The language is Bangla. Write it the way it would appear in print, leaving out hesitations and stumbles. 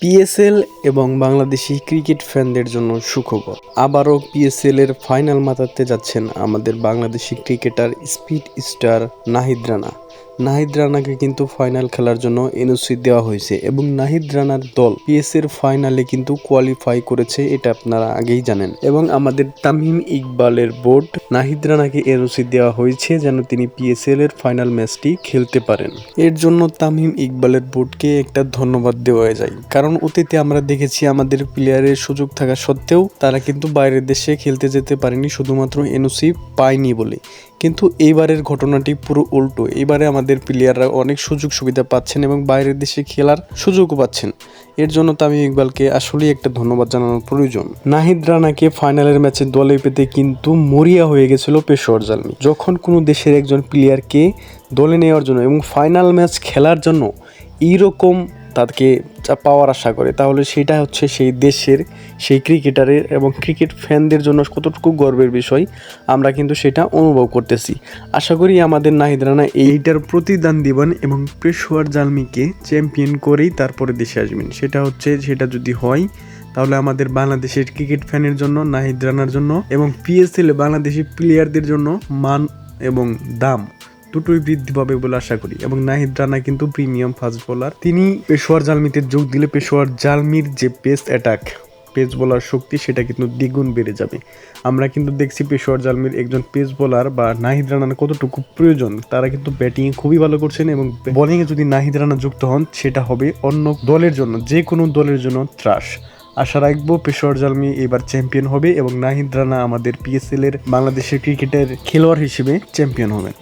পিএসএল এবং বাংলাদেশি ক্রিকেট ফ্যানদের জন্য সুখবর। আবারও পিএসএল এর ফাইনাল মাতাতে যাচ্ছেন আমাদের Bangladeshi cricketer speed star Nahid Rana. Nahid রানাকে কিন্তু ফাইনাল খেলার জন্য এনওসি দেওয়া হয়েছে এবং নাহিদ রানার দল পিএসএল ফাইনালে কিন্তু কোয়ালিফাই করেছে, এটা আপনারা আগেই জানেন। এবং আমাদের তামিম ইকবালের বোর্ড নাহিদ রানাকে এনওসি দেওয়া হয়েছে যেন তিনি পিএসএল এর ফাইনাল ম্যাচটি খেলতে পারেন। এর জন্য তামিম ইকবালের বোর্ডকে একটা ধন্যবাদ দেওয়া যায়, কারণ অতীতে আমরা দেখেছি আমাদের প্লেয়ারের সুযোগ থাকা সত্ত্বেও তারা কিন্তু বাইরের দেশে খেলতে যেতে পারেনি শুধুমাত্র এনওসি পায়নি বলে। কিন্তু এইবারের ঘটনাটি পুরো উল্টো। এবারে আমাদের প্লেয়াররা অনেক সুযোগ সুবিধা পাচ্ছেন এবং বাইরের দেশে খেলার সুযোগও পাচ্ছেন। এর জন্য তামিম ইকবালকে আসলেই একটা ধন্যবাদ জানানোর প্রয়োজন। নাহিদ রানাকে ফাইনালের ম্যাচে দলে পেতে কিন্তু মরিয়া হয়ে গেছিল পেশোয়ার জালমি। যখন কোনো দেশের একজন প্লেয়ারকে দলে নেওয়ার জন্য এবং ফাইনাল ম্যাচ খেলার জন্য এইরকম তাকে পাওয়ার আশা করে, তাহলে সেটা হচ্ছে সেই দেশের সেই ক্রিকেটারের এবং ক্রিকেট ফ্যানদের জন্য কতটুকু গর্বের বিষয় আমরা কিন্তু সেটা অনুভব করতেছি। আশা করি আমাদের নাহিদ রানা এইটার প্রতিদান দিবেন এবং পেশোয়ার জালমিকে চ্যাম্পিয়ন করেই তারপরে দেশে আসবেন। সেটা যদি হয় তাহলে আমাদের বাংলাদেশের ক্রিকেট ফ্যানের জন্য, নাহিদ রানার জন্য এবং পিএসএল বাংলাদেশি প্লেয়ারদের জন্য মান এবং দাম দুটোই বৃদ্ধি পাবে বলে আশা করি। এবং নাহিদ রানা কিন্তু প্রিমিয়াম ফাস্ট বোলার, তিনি পেশোয়ার জালমিতে যোগ দিলে পেশোয়ার জালমির যে পেস বোলার শক্তি সেটা কিন্তু দ্বিগুণ বেড়ে যাবে। আমরা কিন্তু দেখছি পেশোয়ার জালমির একজন পেস বোলার বা নাহিদ রানার কতটুকু প্রয়োজন। তারা কিন্তু ব্যাটিংয়ে খুবই ভালো করছেন এবং বোলিংয়ে যদি নাহিদ রানা যুক্ত হন সেটা হবে অন্য দলের জন্য, যে কোনো দলের জন্য ত্রাস। আশা রাখবো পেশোয়ার জালমি এবার চ্যাম্পিয়ন হবে এবং নাহিদ রানা আমাদের পিএসএল এর বাংলাদেশের ক্রিকেটের খেলোয়াড় হিসেবে চ্যাম্পিয়ন হবেন।